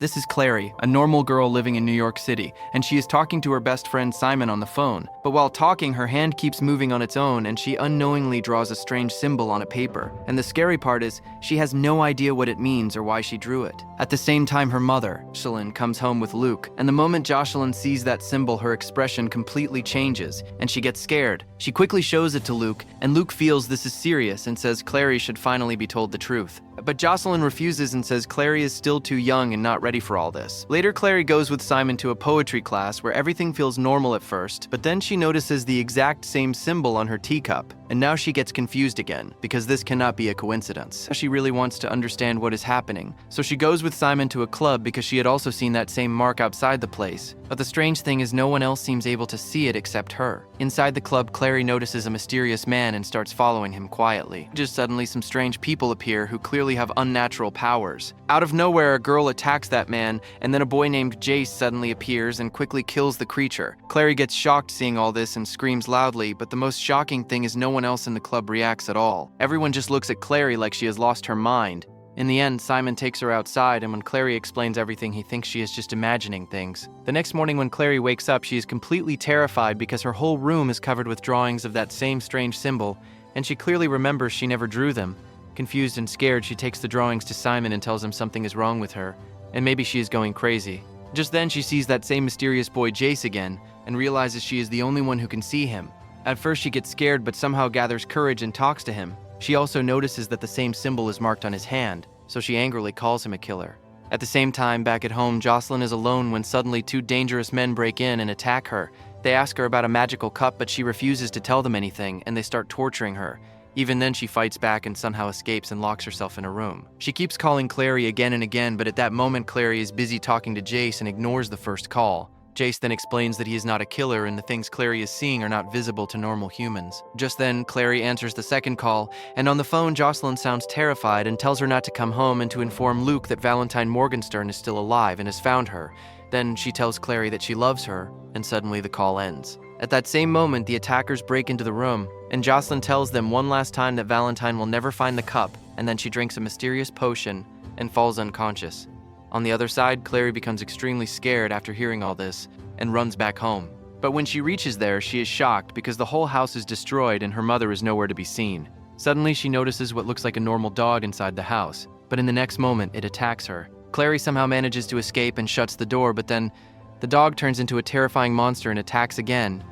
This is Clary, a normal girl living in New York City, and she is talking to her best friend Simon on the phone. But while talking, her hand keeps moving on its own and she unknowingly draws a strange symbol on a paper. And the scary part is, she has no idea what it means or why she drew it. At the same time, her mother, Jocelyn, comes home with Luke, and the moment Jocelyn sees that symbol, her expression completely changes, and she gets scared. She quickly shows it to Luke, and Luke feels this is serious and says Clary should finally be told the truth. But Jocelyn refuses and says Clary is still too young and not ready for all this. Later, Clary goes with Simon to a poetry class where everything feels normal at first, but then she notices the exact same symbol on her teacup, and now she gets confused again, because this cannot be a coincidence. She really wants to understand what is happening, so she goes with Simon to a club because she had also seen that same mark outside the place. But the strange thing is no one else seems able to see it except her. Inside the club, Clary notices a mysterious man and starts following him quietly. Just suddenly, some strange people appear who clearly have unnatural powers. Out of nowhere, a girl attacks that man, and then a boy named Jace suddenly appears and quickly kills the creature. Clary gets shocked seeing all this and screams loudly, but the most shocking thing is no one else in the club reacts at all. Everyone just looks at Clary like she has lost her mind. In the end, Simon takes her outside, and when Clary explains everything, he thinks she is just imagining things. The next morning when Clary wakes up, she is completely terrified because her whole room is covered with drawings of that same strange symbol, and she clearly remembers she never drew them. Confused and scared, she takes the drawings to Simon and tells him something is wrong with her, and maybe she is going crazy. Just then, she sees that same mysterious boy Jace again, and realizes she is the only one who can see him. At first, she gets scared but somehow gathers courage and talks to him. She also notices that the same symbol is marked on his hand, so she angrily calls him a killer. At the same time, back at home, Jocelyn is alone when suddenly two dangerous men break in and attack her. They ask her about a magical cup, but she refuses to tell them anything, and they start torturing her. Even then, she fights back and somehow escapes and locks herself in a room. She keeps calling Clary again and again, but at that moment, Clary is busy talking to Jace and ignores the first call. Jace then explains that he is not a killer and the things Clary is seeing are not visible to normal humans. Just then, Clary answers the second call, and on the phone, Jocelyn sounds terrified and tells her not to come home and to inform Luke that Valentine Morgenstern is still alive and has found her. Then she tells Clary that she loves her, and suddenly the call ends. At that same moment, the attackers break into the room, and Jocelyn tells them one last time that Valentine will never find the cup, and then she drinks a mysterious potion and falls unconscious. On the other side, Clary becomes extremely scared after hearing all this and runs back home. But when she reaches there, she is shocked because the whole house is destroyed and her mother is nowhere to be seen. Suddenly, she notices what looks like a normal dog inside the house, but in the next moment, it attacks her. Clary somehow manages to escape and shuts the door, but then the dog turns into a terrifying monster and attacks again.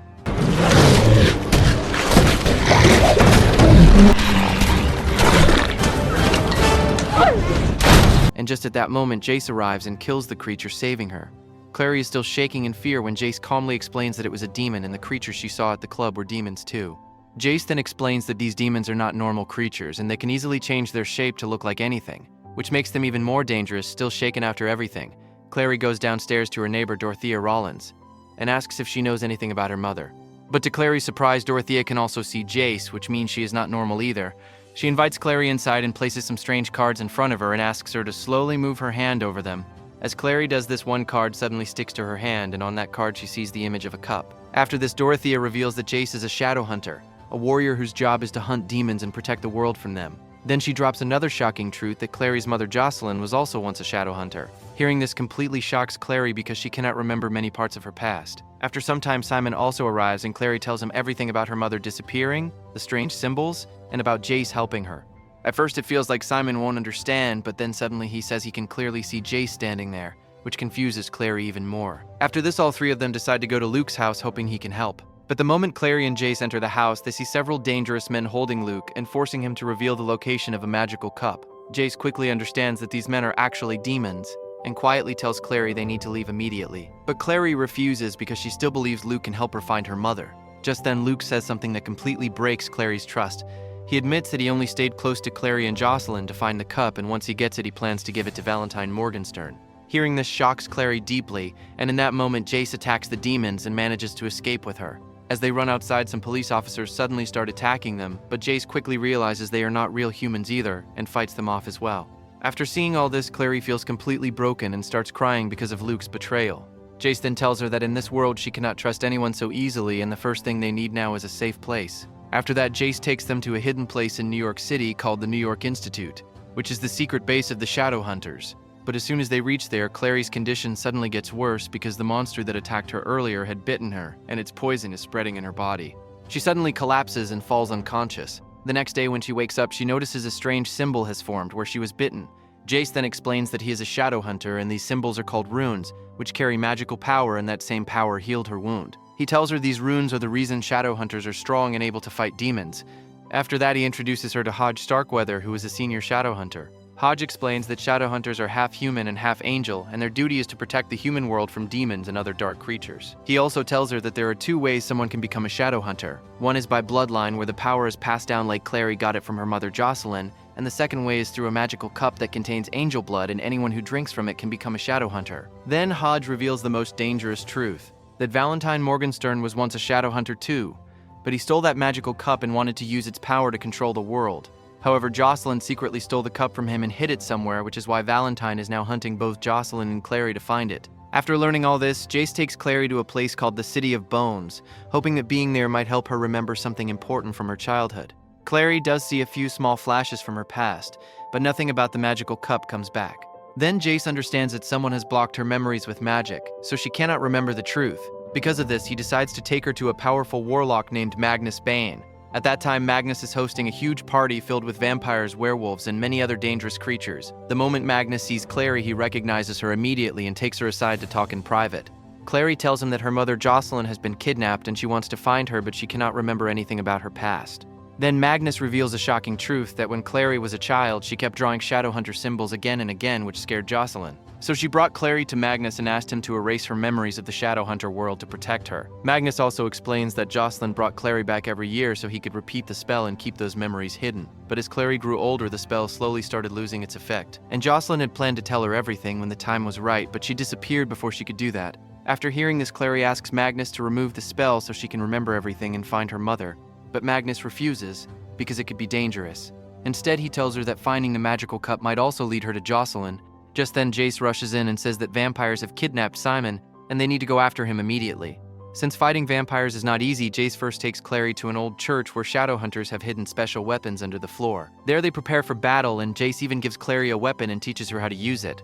And just at that moment, Jace arrives and kills the creature, saving her. Clary is still shaking in fear when Jace calmly explains that it was a demon and the creatures she saw at the club were demons too. Jace then explains that these demons are not normal creatures and they can easily change their shape to look like anything, which makes them even more dangerous. Still shaken after everything, Clary goes downstairs to her neighbor Dorothea Rollins and asks if she knows anything about her mother. But to Clary's surprise, Dorothea can also see Jace, which means she is not normal either. She invites Clary inside and places some strange cards in front of her and asks her to slowly move her hand over them. As Clary does this, one card suddenly sticks to her hand, and on that card she sees the image of a cup. After this, Dorothea reveals that Jace is a Shadowhunter, a warrior whose job is to hunt demons and protect the world from them. Then she drops another shocking truth that Clary's mother Jocelyn was also once a Shadowhunter. Hearing this completely shocks Clary because she cannot remember many parts of her past. After some time, Simon also arrives and Clary tells him everything about her mother disappearing, the strange symbols, and about Jace helping her. At first it feels like Simon won't understand, but then suddenly he says he can clearly see Jace standing there, which confuses Clary even more. After this, all three of them decide to go to Luke's house hoping he can help. But the moment Clary and Jace enter the house, they see several dangerous men holding Luke and forcing him to reveal the location of a magical cup. Jace quickly understands that these men are actually demons and quietly tells Clary they need to leave immediately. But Clary refuses because she still believes Luke can help her find her mother. Just then, Luke says something that completely breaks Clary's trust. He admits that he only stayed close to Clary and Jocelyn to find the cup, and once he gets it, he plans to give it to Valentine Morgenstern. Hearing this shocks Clary deeply, and in that moment, Jace attacks the demons and manages to escape with her. As they run outside, some police officers suddenly start attacking them, but Jace quickly realizes they are not real humans either, and fights them off as well. After seeing all this, Clary feels completely broken and starts crying because of Luke's betrayal. Jace then tells her that in this world she cannot trust anyone so easily, and the first thing they need now is a safe place. After that, Jace takes them to a hidden place in New York City called the New York Institute, which is the secret base of the Shadowhunters. but as soon as they reach there, Clary's condition suddenly gets worse because the monster that attacked her earlier had bitten her, and its poison is spreading in her body. She suddenly collapses and falls unconscious. The next day when she wakes up, she notices a strange symbol has formed where she was bitten. Jace then explains that he is a Shadowhunter and these symbols are called runes, which carry magical power, and that same power healed her wound. He tells her these runes are the reason Shadowhunters are strong and able to fight demons. After that, he introduces her to Hodge Starkweather, who is a senior Shadowhunter. Hodge explains that Shadowhunters are half human and half angel, and their duty is to protect the human world from demons and other dark creatures. He also tells her that there are two ways someone can become a Shadowhunter. One is by bloodline, where the power is passed down like Clary got it from her mother Jocelyn, and the second way is through a magical cup that contains angel blood, and anyone who drinks from it can become a Shadowhunter. Then Hodge reveals the most dangerous truth, that Valentine Morgenstern was once a Shadowhunter too, but he stole that magical cup and wanted to use its power to control the world. However, Jocelyn secretly stole the cup from him and hid it somewhere, which is why Valentine is now hunting both Jocelyn and Clary to find it. After learning all this, Jace takes Clary to a place called the City of Bones, hoping that being there might help her remember something important from her childhood. Clary does see a few small flashes from her past, but nothing about the magical cup comes back. Then Jace understands that someone has blocked her memories with magic, so she cannot remember the truth. Because of this, he decides to take her to a powerful warlock named Magnus Bane. At that time, Magnus is hosting a huge party filled with vampires, werewolves, and many other dangerous creatures. The moment Magnus sees Clary, he recognizes her immediately and takes her aside to talk in private. Clary tells him that her mother Jocelyn has been kidnapped and she wants to find her, but she cannot remember anything about her past. Then Magnus reveals a shocking truth that when Clary was a child, she kept drawing Shadowhunter symbols again and again, which scared Jocelyn. So she brought Clary to Magnus and asked him to erase her memories of the Shadowhunter world to protect her. Magnus also explains that Jocelyn brought Clary back every year so he could repeat the spell and keep those memories hidden. But as Clary grew older, the spell slowly started losing its effect. And Jocelyn had planned to tell her everything when the time was right, but she disappeared before she could do that. After hearing this, Clary asks Magnus to remove the spell so she can remember everything and find her mother. But Magnus refuses, because it could be dangerous. Instead, he tells her that finding the magical cup might also lead her to Jocelyn. Just then, Jace rushes in and says that vampires have kidnapped Simon, and they need to go after him immediately. Since fighting vampires is not easy, Jace first takes Clary to an old church where Shadowhunters have hidden special weapons under the floor. There they prepare for battle, and Jace even gives Clary a weapon and teaches her how to use it.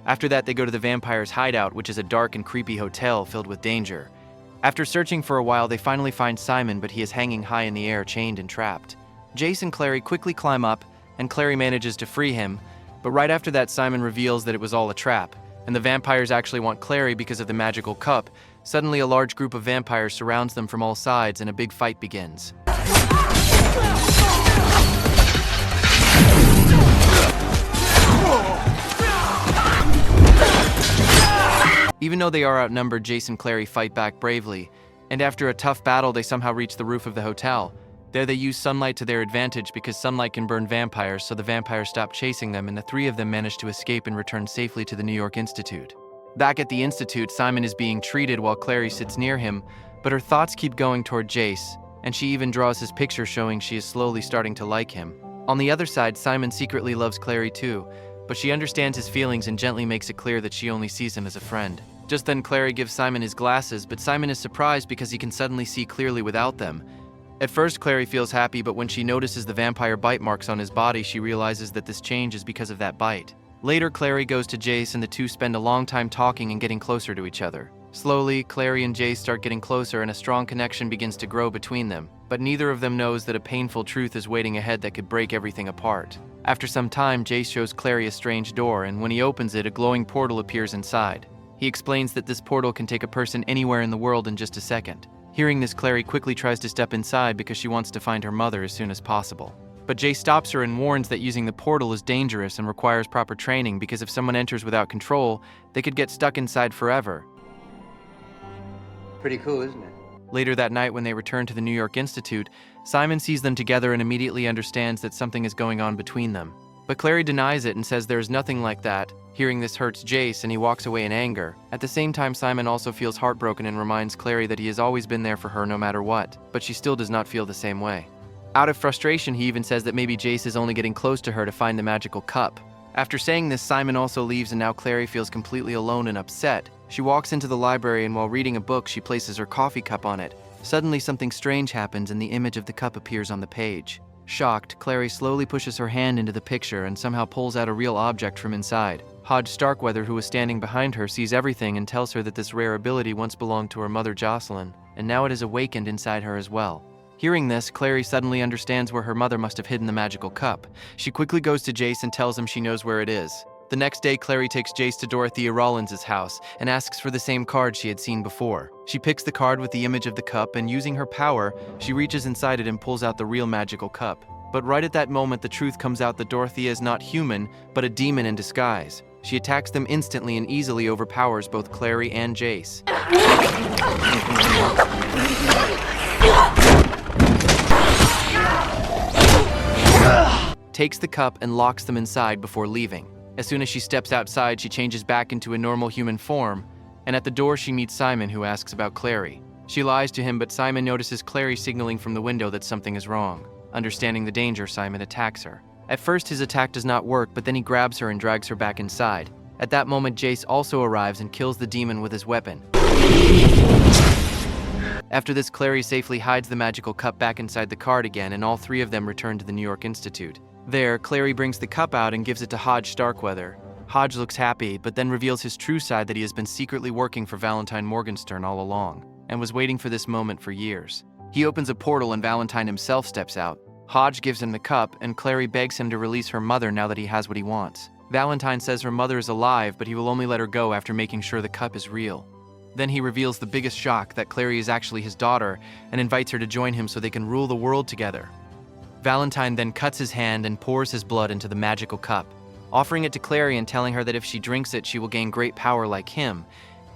After that, they go to the vampire's hideout, which is a dark and creepy hotel filled with danger. After searching for a while, they finally find Simon, but he is hanging high in the air, chained and trapped. Jace and Clary quickly climb up, and Clary manages to free him, but right after that, Simon reveals that it was all a trap, and the vampires actually want Clary because of the magical cup. Suddenly, a large group of vampires surrounds them from all sides, and a big fight begins. Even though they are outnumbered, Jace and Clary fight back bravely, and after a tough battle, they somehow reach the roof of the hotel. There they use sunlight to their advantage because sunlight can burn vampires, so the vampires stop chasing them, and the three of them manage to escape and return safely to the New York Institute. Back at the Institute, Simon is being treated while Clary sits near him, but her thoughts keep going toward Jace, and she even draws his picture showing she is slowly starting to like him. On the other side, Simon secretly loves Clary too, but she understands his feelings and gently makes it clear that she only sees him as a friend. Just then, Clary gives Simon his glasses, but Simon is surprised because he can suddenly see clearly without them. At first, Clary feels happy, but when she notices the vampire bite marks on his body, she realizes that this change is because of that bite. Later, Clary goes to Jace, and the two spend a long time talking and getting closer to each other. Slowly, Clary and Jace start getting closer, and a strong connection begins to grow between them. But neither of them knows that a painful truth is waiting ahead that could break everything apart. After some time, Jace shows Clary a strange door, and when he opens it, a glowing portal appears inside. He explains that this portal can take a person anywhere in the world in just a second. Hearing this, Clary quickly tries to step inside because she wants to find her mother as soon as possible. But Jace stops her and warns that using the portal is dangerous and requires proper training because if someone enters without control, they could get stuck inside forever. Pretty cool, isn't it? Later that night, when they return to the New York Institute, Simon sees them together and immediately understands that something is going on between them. But Clary denies it and says there is nothing like that. Hearing this hurts Jace, and he walks away in anger. At the same time, Simon also feels heartbroken and reminds Clary that he has always been there for her no matter what, but she still does not feel the same way. Out of frustration, he even says that maybe Jace is only getting close to her to find the magical cup. After saying this, Simon also leaves, and now Clary feels completely alone and upset. She walks into the library, and while reading a book, she places her coffee cup on it. Suddenly, something strange happens, and the image of the cup appears on the page. Shocked, Clary slowly pushes her hand into the picture and somehow pulls out a real object from inside. Hodge Starkweather, who was standing behind her, sees everything and tells her that this rare ability once belonged to her mother Jocelyn, and now it has awakened inside her as well. Hearing this, Clary suddenly understands where her mother must have hidden the magical cup. She quickly goes to Jace and tells him she knows where it is. The next day, Clary takes Jace to Dorothea Rollins' house and asks for the same card she had seen before. She picks the card with the image of the cup, and using her power, she reaches inside it and pulls out the real magical cup. But right at that moment, the truth comes out that Dorothea is not human, but a demon in disguise. She attacks them instantly and easily overpowers both Clary and Jace. Takes the cup and locks them inside before leaving. As soon as she steps outside, she changes back into a normal human form, and at the door she meets Simon, who asks about Clary. She lies to him, but Simon notices Clary signaling from the window that something is wrong. Understanding the danger, Simon attacks her. At first, his attack does not work, but then he grabs her and drags her back inside. At that moment, Jace also arrives and kills the demon with his weapon. After this, Clary safely hides the magical cup back inside the card again, and all three of them return to the New York Institute. There, Clary brings the cup out and gives it to Hodge Starkweather. Hodge looks happy, but then reveals his true side, that he has been secretly working for Valentine Morgenstern all along, and was waiting for this moment for years. He opens a portal and Valentine himself steps out. Hodge gives him the cup, and Clary begs him to release her mother now that he has what he wants. Valentine says her mother is alive, but he will only let her go after making sure the cup is real. Then he reveals the biggest shock, that Clary is actually his daughter, and invites her to join him so they can rule the world together. Valentine then cuts his hand and pours his blood into the magical cup, offering it to Clary and telling her that if she drinks it, she will gain great power like him,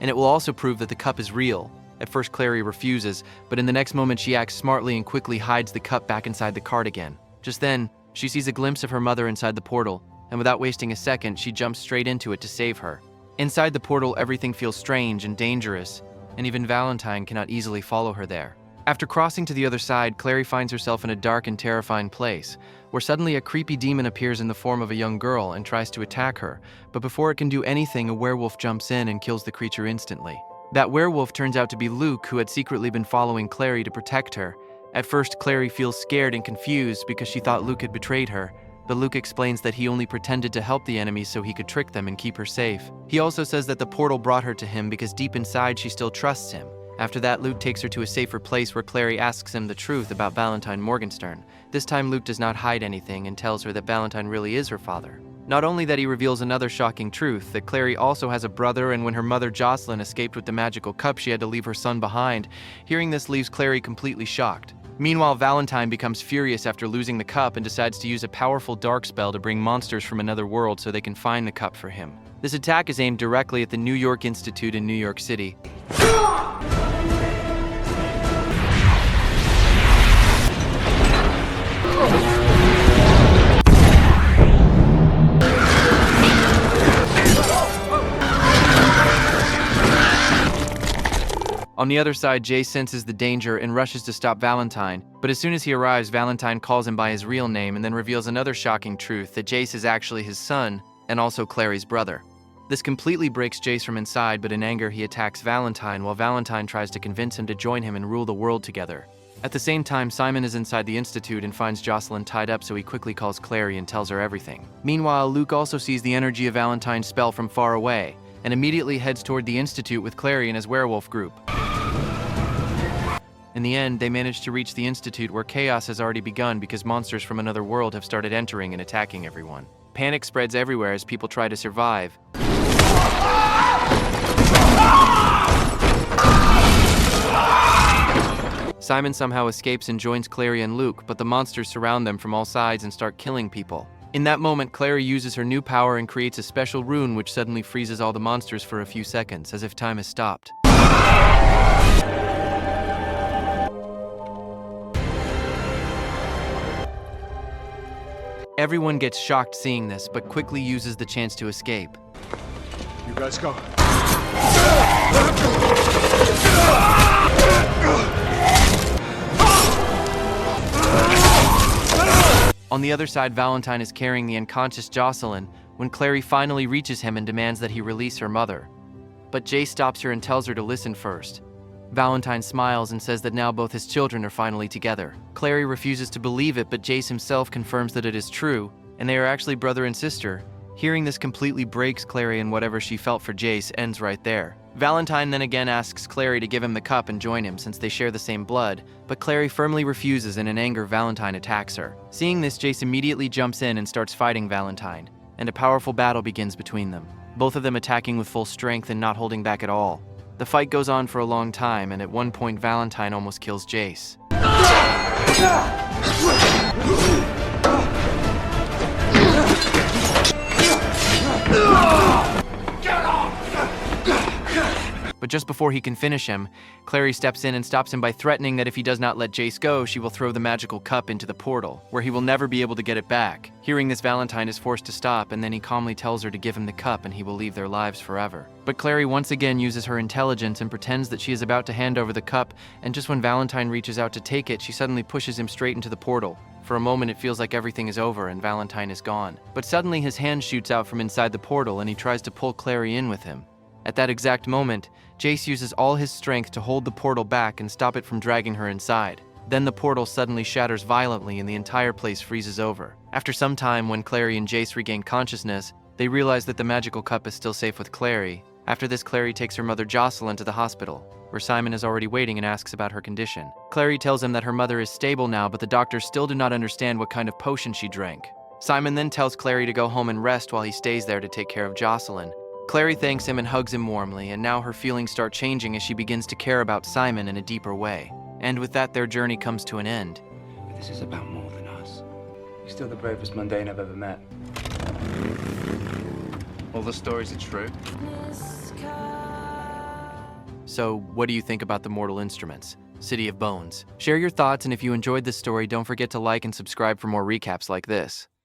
and it will also prove that the cup is real. At first, Clary refuses, but in the next moment she acts smartly and quickly hides the cup back inside the card again. Just then, she sees a glimpse of her mother inside the portal, and without wasting a second, she jumps straight into it to save her. Inside the portal, everything feels strange and dangerous, and even Valentine cannot easily follow her there. After crossing to the other side, Clary finds herself in a dark and terrifying place, where suddenly a creepy demon appears in the form of a young girl and tries to attack her, but before it can do anything, a werewolf jumps in and kills the creature instantly. That werewolf turns out to be Luke, who had secretly been following Clary to protect her. At first, Clary feels scared and confused because she thought Luke had betrayed her, but Luke explains that he only pretended to help the enemy so he could trick them and keep her safe. He also says that the portal brought her to him because deep inside she still trusts him. After that, Luke takes her to a safer place where Clary asks him the truth about Valentine Morgenstern. This time, Luke does not hide anything and tells her that Valentine really is her father. Not only that, he reveals another shocking truth, that Clary also has a brother, and when her mother Jocelyn escaped with the magical cup, she had to leave her son behind. Hearing this leaves Clary completely shocked. Meanwhile, Valentine becomes furious after losing the cup and decides to use a powerful dark spell to bring monsters from another world so they can find the cup for him. This attack is aimed directly at the New York Institute in New York City. On the other side, Jace senses the danger and rushes to stop Valentine, but as soon as he arrives, Valentine calls him by his real name and then reveals another shocking truth, that Jace is actually his son and also Clary's brother. This completely breaks Jace from inside, but in anger he attacks Valentine while Valentine tries to convince him to join him and rule the world together. At the same time, Simon is inside the Institute and finds Jocelyn tied up, so he quickly calls Clary and tells her everything. Meanwhile, Luke also sees the energy of Valentine's spell from far away and immediately heads toward the Institute with Clary and his werewolf group. In the end, they manage to reach the Institute, where chaos has already begun because monsters from another world have started entering and attacking everyone. Panic spreads everywhere as people try to survive. Simon somehow escapes and joins Clary and Luke, but the monsters surround them from all sides and start killing people. In that moment, Clary uses her new power and creates a special rune which suddenly freezes all the monsters for a few seconds, as if time has stopped. Everyone gets shocked seeing this, but quickly uses the chance to escape. You guys go. On the other side, Valentine is carrying the unconscious Jocelyn when Clary finally reaches him and demands that he release her mother. But Jace stops her and tells her to listen first. Valentine smiles and says that now both his children are finally together. Clary refuses to believe it, but Jace himself confirms that it is true, and they are actually brother and sister. Hearing this completely breaks Clary, and whatever she felt for Jace ends right there. Valentine then again asks Clary to give him the cup and join him since they share the same blood, but Clary firmly refuses, and in anger Valentine attacks her. Seeing this, Jace immediately jumps in and starts fighting Valentine, and a powerful battle begins between them, both of them attacking with full strength and not holding back at all. The fight goes on for a long time, and at one point Valentine almost kills Jace. But just before he can finish him, Clary steps in and stops him by threatening that if he does not let Jace go, she will throw the magical cup into the portal, where he will never be able to get it back. Hearing this, Valentine is forced to stop, and then he calmly tells her to give him the cup and he will leave their lives forever. But Clary once again uses her intelligence and pretends that she is about to hand over the cup, and just when Valentine reaches out to take it, she suddenly pushes him straight into the portal. For a moment, it feels like everything is over and Valentine is gone. But suddenly his hand shoots out from inside the portal and he tries to pull Clary in with him. At that exact moment, Jace uses all his strength to hold the portal back and stop it from dragging her inside. Then the portal suddenly shatters violently and the entire place freezes over. After some time, when Clary and Jace regain consciousness, they realize that the magical cup is still safe with Clary. After this, Clary takes her mother Jocelyn to the hospital, where Simon is already waiting and asks about her condition. Clary tells him that her mother is stable now, but the doctors still do not understand what kind of potion she drank. Simon then tells Clary to go home and rest while he stays there to take care of Jocelyn. Clary thanks him and hugs him warmly, and now her feelings start changing as she begins to care about Simon in a deeper way. And with that, their journey comes to an end. But this is about more than us. You're still the bravest mundane I've ever met. All the stories are true. So, what do you think about the Mortal Instruments, City of Bones? Share your thoughts, and if you enjoyed this story, don't forget to like and subscribe for more recaps like this.